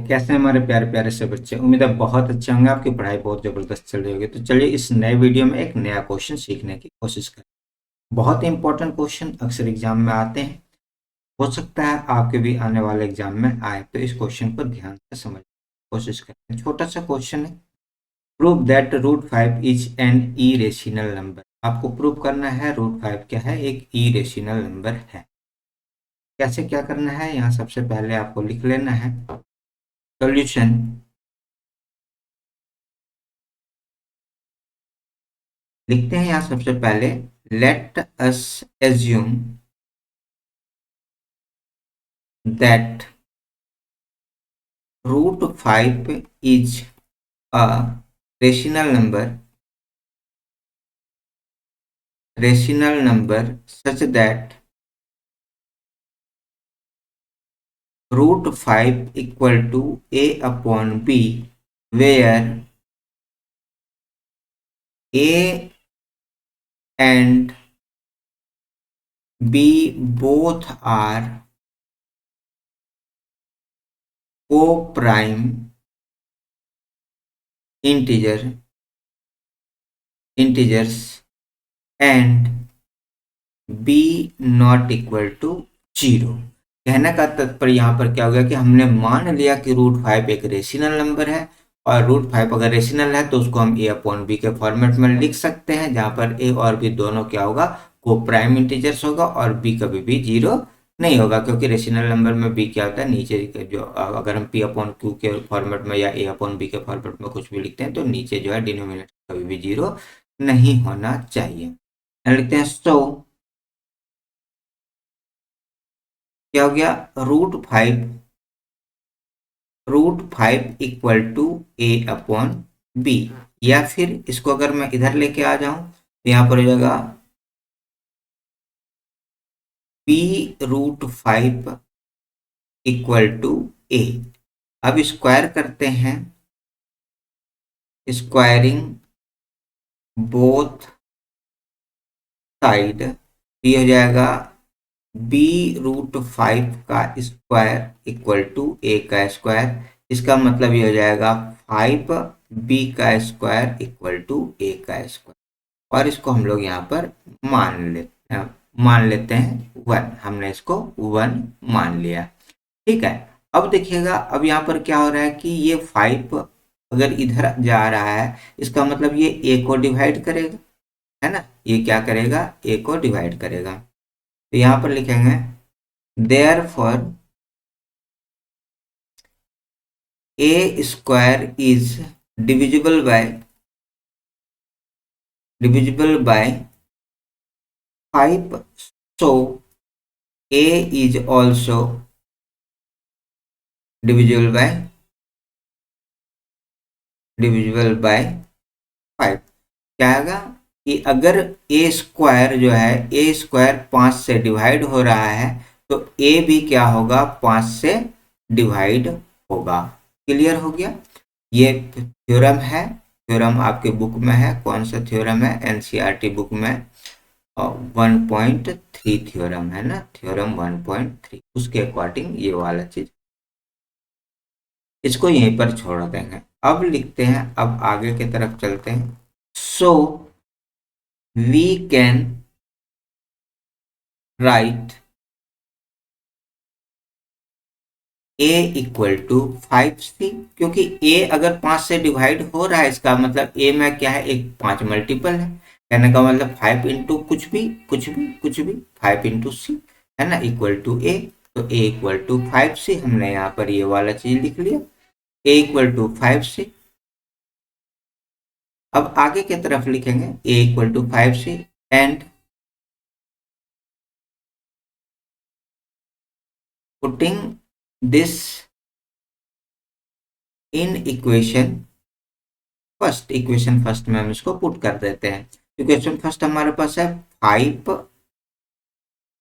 कैसे हैं हमारे प्यारे प्यारे से बच्चे। उम्मीद है बहुत अच्छे होंगे, आपकी पढ़ाई बहुत जबरदस्त चल रही होगी। तो चलिए इस नए वीडियो में एक नया क्वेश्चन सीखने की कोशिश करें। बहुत ही इंपॉर्टेंट क्वेश्चन अक्सर एग्जाम में आते हैं, हो सकता है आपके भी आने वाले एग्जाम में आए, तो इस क्वेश्चन को ध्यान से समझने की कोशिश करें। छोटा सा क्वेश्चन है, prove that root five is an irrational number. आपको प्रूव करना है रूट फाइव क्या है, एक इरेशनल नंबर है। कैसे क्या करना है, यहाँ सबसे पहले आपको लिख लेना है सॉल्यूशन। लिखते हैं यहाँ सबसे पहले, let us assume that root five is a rational number such that root five equal to a upon b, where a and b both are co-prime integers and b not equal to 0। कहने का तात्पर्य यहाँ पर क्या हो गया कि हमने मान लिया कि रूट फाइव एक रेशनल नंबर है, और रूट फाइव अगर रेशनल है तो उसको हम a अपॉन बी के फॉर्मेट में लिख सकते हैं, जहाँ पर a और b दोनों क्या होगा, को प्राइम इंटीजर्स होगा, और b कभी भी 0 नहीं होगा, क्योंकि रेशनल नंबर में b क्या होता है, नीचे जो अगर हम p अपॉन q के फॉर्मेट में या a अपॉन b के फॉर्मेट में कुछ भी लिखते हैं तो नीचे जो है डिनोमिनेटर कभी भी 0 नहीं होना चाहिए। लिखते हैं सो क्या हो गया, root five equal to a upon b. या फिर इसको अगर मैं इधर लेके आ जाऊं तो यहां पर हो जाएगा B root five equal to A. अब स्क्वायर करते हैं, स्क्वायरिंग बोथ साइड, ये हो जाएगा बी रूट फाइव का स्क्वायर इक्वल टू ए का स्क्वायर। इसका मतलब ये हो जाएगा फाइव बी का स्क्वायर इक्वल टू ए का स्क्वायर, और इसको हम लोग यहाँ पर मान लेते हैं वन। हमने इसको वन मान लिया, ठीक है। अब देखिएगा, अब यहाँ पर क्या हो रहा है कि ये फाइव अगर इधर जा रहा है, इसका मतलब ये ए को डिवाइड करेगा, है ना। ये क्या करेगा, ए को डिवाइड करेगा। तो यहाँ पर लिखेंगे therefore A square is divisible by five, so a is also divisible by 5। क्या आएगा कि अगर a स्क्वायर जो है, a स्क्वायर 5 से डिवाइड हो रहा है तो a भी क्या होगा, 5 से डिवाइड होगा। क्लियर हो गया। ये थ्योरम है, थ्योरम आपके बुक में है। कौन सा थ्योरम है, एनसीईआरटी बुक में 1.3 थ्योरम है ना, थ्योरम 1.3, उसके अकॉर्डिंग ये वाला चीज, इसको यहीं पर छोड़ देंगे। अब लिखते हैं, अब आगे की तरफ चलते हैं। So we can write a equal to 5c, क्योंकि a अगर 5 से डिवाइड हो रहा है, इसका मतलब a में क्या है, एक 5 मल्टीपल है। कहने का मतलब 5 इंटू कुछ भी 5 इंटू सी, है ना, इक्वल टू a। तो a इक्वल टू 5c, हमने यहाँ पर ये वाला चीज लिख लिया, a इक्वल टू 5c। अब आगे की तरफ लिखेंगे a equal to 5c and putting this in equation first. Equation first में हम इसको पुट कर देते हैं। इक्वेशन फर्स्ट हमारे पास है 5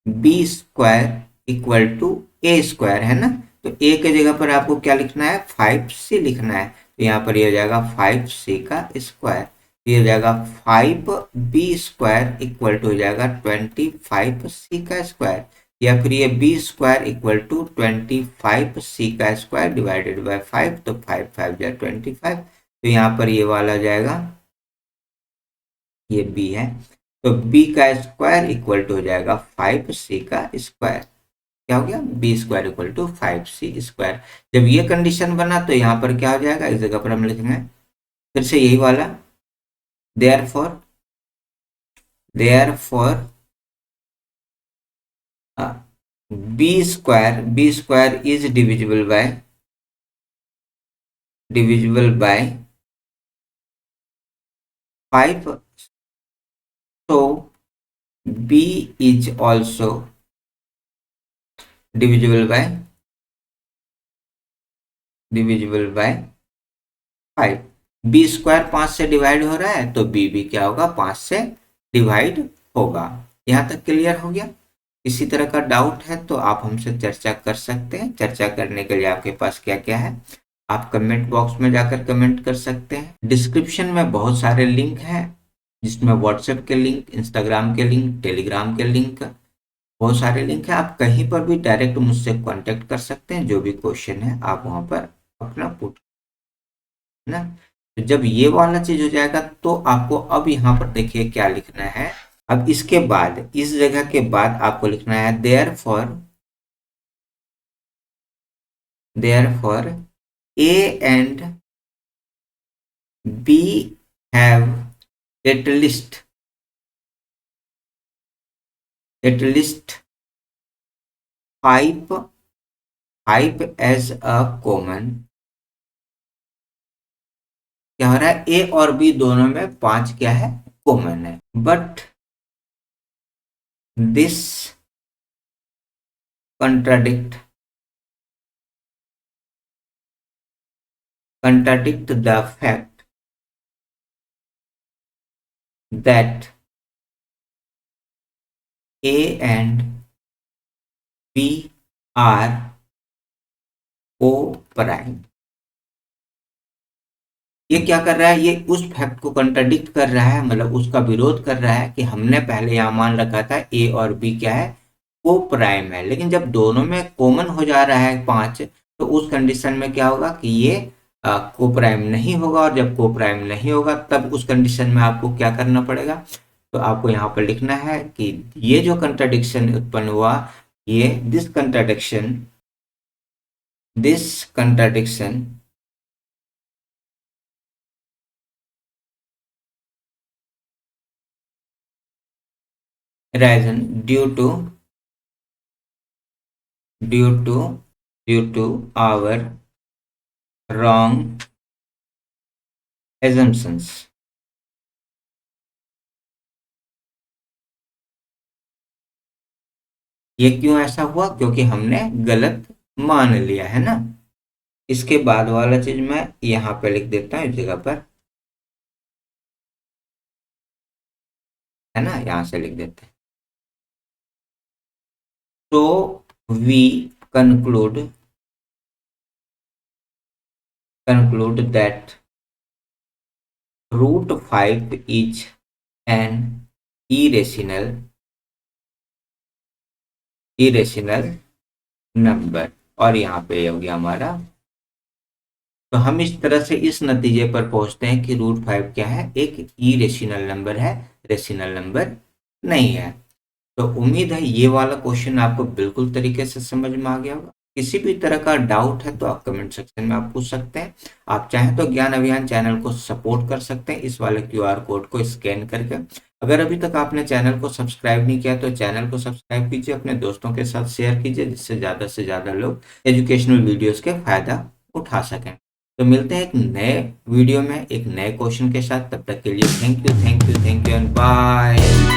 b square equal to a square, है ना। तो ए के जगह पर आपको क्या लिखना है, 5c लिखना है। तो यहाँ पर ये हो जाएगा 5c का स्क्वायर, ये हो जाएगा 5 बी स्क्वायर इक्वल टू हो जाएगा 25c का स्क्वायर। या फिर ये बी स्क्वायर इक्वल टू 25 का स्क्वायर डिवाइडेड बाय 5, तो 5 5 जा 25, तो यहाँ पर ये वाला जाएगा, ये बी है, तो बी का स्क्वायर इक्वल टू हो जाएगा 5c का स्क्वायर। क्या हो गया, b square equal to 5c square. जब ये कंडीशन बना तो यहाँ पर क्या हो जाएगा, इस जगह पर हम लिखेंगे फिर से यही वाला, therefore b square is divisible by 5, so b is also divisible by 5। B square 5 से डिवाइड हो रहा है तो बी भी क्या होगा, 5 से डिवाइड होगा। यहाँ तक क्लियर हो गया। इसी तरह का डाउट है तो आप हमसे चर्चा कर सकते हैं। चर्चा करने के लिए आपके पास क्या क्या है, आप कमेंट बॉक्स में जाकर कमेंट कर सकते हैं। डिस्क्रिप्शन में बहुत सारे लिंक हैं, जिसमें व्हाट्सएप के लिंक, इंस्टाग्राम के लिंक, टेलीग्राम के लिंक, बहुत सारे लिंक है। आप कहीं पर भी डायरेक्ट मुझसे कांटेक्ट कर सकते हैं। जो भी क्वेश्चन है आप वहां पर अपना पुट ना। तो जब ये वाला चीज हो जाएगा तो आपको अब यहाँ पर देखिए क्या लिखना है। अब इसके बाद, इस जगह के बाद आपको लिखना है therefore a and b have at least 5 as a common. क्या हो रहा है, ए और बी दोनों में 5 क्या है, कॉमन है। But this contradict the fact that A and B are co-prime। ये क्या कर रहा है, ये उस फैक्ट को कंट्राडिक्ट कर रहा है, मतलब उसका विरोध कर रहा है कि हमने पहले यहाँ मान रखा था ए और बी क्या है, को प्राइम है, लेकिन जब दोनों में कॉमन हो जा रहा है 5, तो उस कंडीशन में क्या होगा कि ये को प्राइम नहीं होगा। और जब को प्राइम नहीं होगा तब उस कंडीशन में आपको क्या करना पड़ेगा, तो आपको यहाँ पर लिखना है कि ये जो कंट्राडिक्शन उत्पन्न हुआ, ये this contradiction reason due to our wrong assumptions। ये क्यों ऐसा हुआ, क्योंकि हमने गलत मान लिया है ना। इसके बाद वाला चीज मैं यहाँ पे लिख देता हूँ इस जगह पर, है ना, यहाँ से लिख देते हैं। तो we conclude that root 5 is an irrational number. और यहाँ पे हो गया हमारा। तो हम इस तरह से इस नतीजे पर पहुंचते हैं कि रूट 5 क्या है, एक इरेशनल नंबर है, रेशनल नंबर नहीं है। तो उम्मीद है ये वाला क्वेश्चन आपको बिल्कुल तरीके से समझ में आ गया होगा। किसी भी तरह का डाउट है तो आप कमेंट सेक्शन में आप पूछ सकते हैं। आप चाहें तो ज्ञान अभियान चैनल को सपोर्ट कर सकते हैं इस वाले क्यूआर कोड को स्कैन करके। अगर अभी तक आपने चैनल को सब्सक्राइब नहीं किया तो चैनल को सब्सक्राइब कीजिए, अपने दोस्तों के साथ शेयर कीजिए, जिससे ज़्यादा से ज़्यादा लोग एजुकेशनल वीडियोज़ के फायदा उठा सकें। तो मिलते हैं एक नए वीडियो में एक नए क्वेश्चन के साथ। तब तक के लिए थैंक यू एंड बाय।